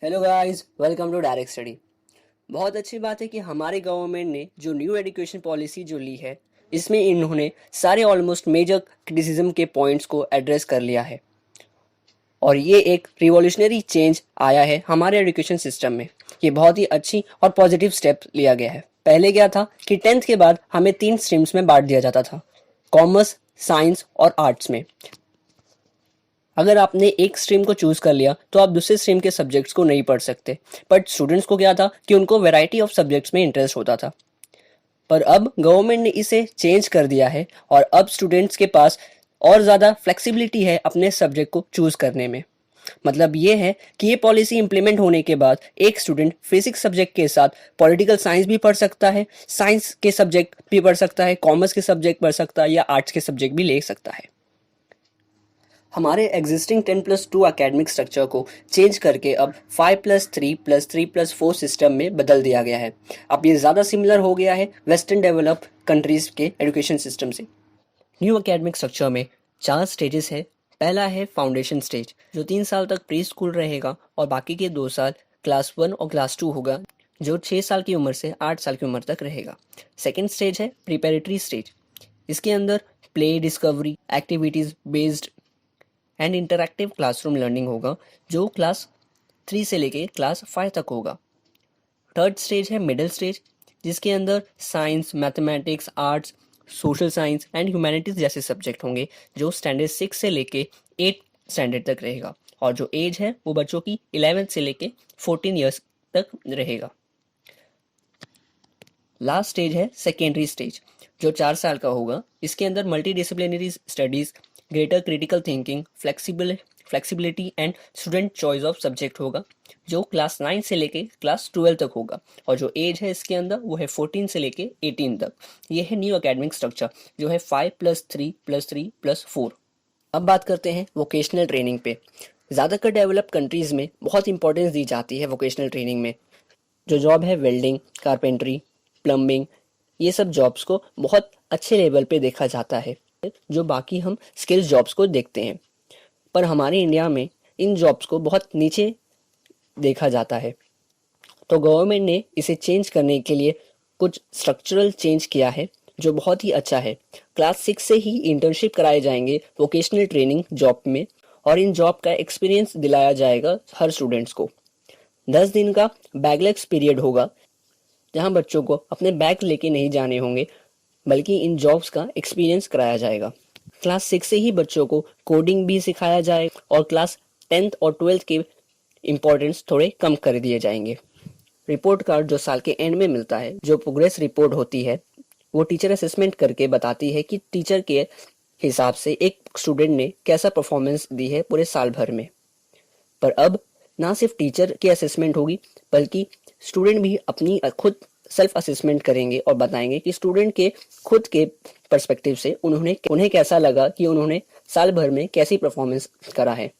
Hello guys, welcome to direct study. बहुत अच्छी बात है कि हमारे गवर्नमेंट ने जो न्यू एजुकेशन पॉलिसी जो ली है, इसमें इन्होंने सारे ऑलमोस्ट मेजर क्रिटिसिज्म के पॉइंट्स को एड्रेस कर लिया है और ये एक रिवॉल्यूशनरी चेंज आया है हमारे एजुकेशन सिस्टम में। ये बहुत ही अच्छी और पॉजिटिव स्टेप लिया गया है। पहले क्या था कि 10th के बाद हमें 3 स्ट्रीम्स में बांट दिया जाता था, कॉमर्स, साइंस और आर्ट्स में। अगर आपने एक स्ट्रीम को चूज कर लिया तो आप दूसरे स्ट्रीम के सब्जेक्ट्स को नहीं पढ़ सकते। बट स्टूडेंट्स को क्या था कि उनको वैरायटी ऑफ सब्जेक्ट्स में इंटरेस्ट होता था। पर अब गवर्नमेंट ने इसे चेंज कर दिया है और अब स्टूडेंट्स के पास और ज़्यादा फ्लेक्सिबिलिटी है अपने सब्जेक्ट को चूज करने में। मतलब ये है कि ये पॉलिसी इंप्लीमेंट होने के बाद एक स्टूडेंट फिजिक्स सब्जेक्ट के साथ पॉलिटिकल साइंस भी पढ़ सकता है, साइंस के सब्जेक्ट भी पढ़ सकता है, कॉमर्स के सब्जेक्ट पढ़ सकता है या आर्ट्स के सब्जेक्ट भी ले सकता है। हमारे एग्जिस्टिंग 10+2 अकेडमिक स्ट्रक्चर को चेंज करके अब 5+3+3+4 सिस्टम में बदल दिया गया है। अब ये ज़्यादा सिमिलर हो गया है वेस्टर्न डेवलप्ड कंट्रीज़ के एजुकेशन सिस्टम से। न्यू अकेडमिक स्ट्रक्चर में 4 स्टेजेस है। पहला है फाउंडेशन स्टेज, जो 3 साल तक प्री स्कूल रहेगा और बाकी के 2 साल क्लास 1 और क्लास 2 होगा, जो 6 साल की उम्र से 8 साल की उम्र तक रहेगा। सेकेंड स्टेज है प्रिपेरेटरी स्टेज। इसके अंदर play, discovery, activities based and interactive classroom learning होगा, जो क्लास 3 से लेके क्लास 5 तक होगा। थर्ड स्टेज है मिडिल स्टेज, जिसके अंदर science, mathematics, arts, social science and humanities जैसे सब्जेक्ट होंगे, जो स्टैंडर्ड 6 से लेके 8 स्टैंडर्ड तक रहेगा। और जो एज है वो बच्चों की 11 से लेके 14 ईयर्स तक रहेगा। लास्ट स्टेज है सेकेंडरी स्टेज, जो 4 साल का होगा। इसके अंदर multi disciplinary studies, greater critical thinking, flexibility and student choice of subject होगा, जो क्लास 9 से लेके क्लास 12 तक होगा। और जो एज है इसके अंदर वो है 14 से लेके 18 तक। ये है न्यू अकेडमिक स्ट्रक्चर, जो है 5+3+3+4। अब बात करते हैं वोकेशनल ट्रेनिंग पे। ज़्यादातर डेवलप्ड कंट्रीज़ में बहुत इंपॉर्टेंस दी जाती है वोकेशनल ट्रेनिंग में। जो जॉब है वेल्डिंग, कारपेंटरी, प्लम्बिंग, ये सब जॉब्स को बहुत अच्छे लेवल पे देखा जाता है, जो बाकी हम स्किल्स जॉब्स को देखते हैं। पर हमारे इंडिया में इन जॉब्स को बहुत नीचे देखा जाता है। तो गवर्नमेंट ने इसे चेंज करने के लिए कुछ स्ट्रक्चरल चेंज किया है, जो बहुत ही अच्छा है। क्लास 6 से ही इंटर्नशिप कराए जाएंगे वोकेशनल ट्रेनिंग जॉब में, और इन जॉब का एक्सपीरियंस दिलाया जाएगा हर स्टूडेंट्स को। 10 दिन का बैगलेस पीरियड होगा, जहां बच्चों को अपने बैग लेके नहीं जाने होंगे, बल्कि इन जॉब्स का एक्सपीरियंस कराया जाएगा। क्लास 6 से ही बच्चों को कोडिंग भी सिखाया जाए और क्लास 10th और 12th के इम्पोर्टेंस थोड़े कम कर दिए जाएंगे। रिपोर्ट कार्ड जो साल के एंड में मिलता है, जो प्रोग्रेस रिपोर्ट होती है, वो टीचर असेसमेंट करके बताती है कि टीचर के हिसाब से एक स्टूडेंट ने कैसा परफॉर्मेंस दी है पूरे साल भर में। पर अब ना सिर्फ टीचर की असेसमेंट होगी, बल्कि स्टूडेंट भी अपनी खुद सेल्फ असेसमेंट करेंगे और बताएंगे कि स्टूडेंट के खुद के पर्सपेक्टिव से उन्हें कैसा लगा कि उन्होंने साल भर में कैसी परफॉर्मेंस करा है।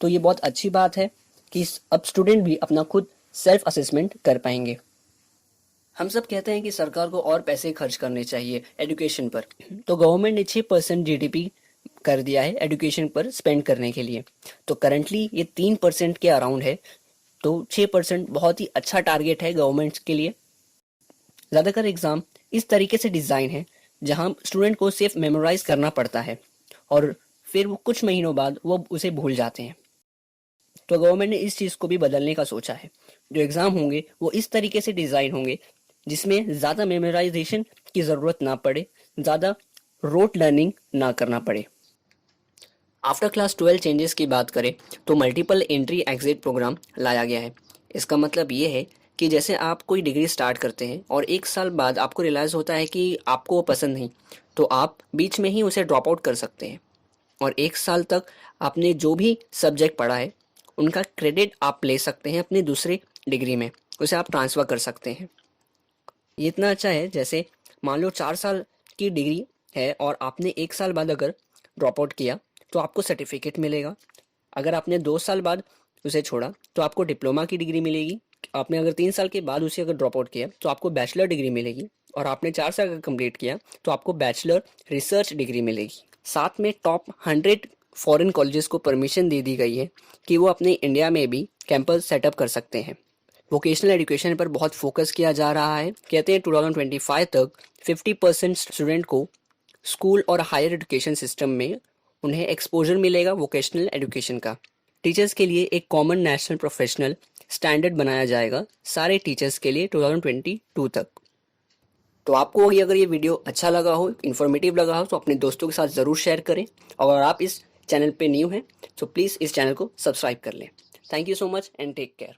तो ये बहुत अच्छी बात है कि अब स्टूडेंट भी अपना खुद सेल्फ असेसमेंट कर पाएंगे। हम सब कहते हैं कि सरकार को और पैसे खर्च करने चाहिए एजुकेशन पर, तो गवर्नमेंट ने 6% जीडीपी कर दिया है एजुकेशन पर स्पेंड करने के लिए। तो करंटली ये 3% के अराउंड है। तो 6% बहुत ही अच्छा टारगेट है गवर्नमेंट के लिए। ज़्यादातर एग्ज़ाम इस तरीके से डिज़ाइन है जहां स्टूडेंट को सिर्फ मेमोराइज करना पड़ता है और फिर वो कुछ महीनों बाद वो उसे भूल जाते हैं। तो गवर्नमेंट ने इस चीज़ को भी बदलने का सोचा है। जो एग्ज़ाम होंगे वो इस तरीके से डिज़ाइन होंगे जिसमें ज़्यादा मेमोराइजेशन की ज़रूरत ना पड़े, ज़्यादा रोट लर्निंग ना करना पड़े। आफ्टर क्लास 12 चेंजेस की बात करें तो मल्टीपल एंट्री एग्जिट प्रोग्राम लाया गया है। इसका मतलब ये है कि जैसे आप कोई डिग्री स्टार्ट करते हैं और 1 साल बाद आपको रियलाइज़ होता है कि आपको वो पसंद नहीं, तो आप बीच में ही उसे ड्रॉप आउट कर सकते हैं और 1 साल तक आपने जो भी सब्जेक्ट पढ़ा है उनका क्रेडिट आप ले सकते हैं अपनी दूसरी डिग्री में, उसे आप ट्रांसफ़र कर सकते हैं। ये इतना अच्छा है, जैसे मान लो 4 साल की डिग्री है और आपने 1 साल बाद अगर ड्रॉप आउट किया तो आपको सर्टिफिकेट मिलेगा। अगर आपने 2 साल बाद उसे छोड़ा तो आपको डिप्लोमा की डिग्री मिलेगी। आपने अगर 3 साल के बाद उसे अगर ड्रॉप आउट किया तो आपको बैचलर डिग्री मिलेगी। और आपने 4 साल अगर कंप्लीट किया तो आपको बैचलर रिसर्च डिग्री मिलेगी। साथ में टॉप 100 फॉरेन कॉलेजेस को परमिशन दे दी गई है कि वो अपने इंडिया में भी कैंपस सेटअप कर सकते हैं। वोकेशनल एजुकेशन पर बहुत फोकस किया जा रहा है। कहते हैं 2025 तक 50% स्टूडेंट को स्कूल और हायर एजुकेशन सिस्टम में उन्हें एक्सपोजर मिलेगा वोकेशनल एजुकेशन का। टीचर्स के लिए एक कॉमन नेशनल प्रोफेशनल स्टैंडर्ड बनाया जाएगा सारे टीचर्स के लिए 2022 तक। तो आपको अगर ये वीडियो अच्छा लगा हो, इन्फॉर्मेटिव लगा हो, तो अपने दोस्तों के साथ ज़रूर शेयर करें। और अगर आप इस चैनल पे न्यू हैं तो प्लीज़ इस चैनल को सब्सक्राइब कर लें। Thank you so much and take care.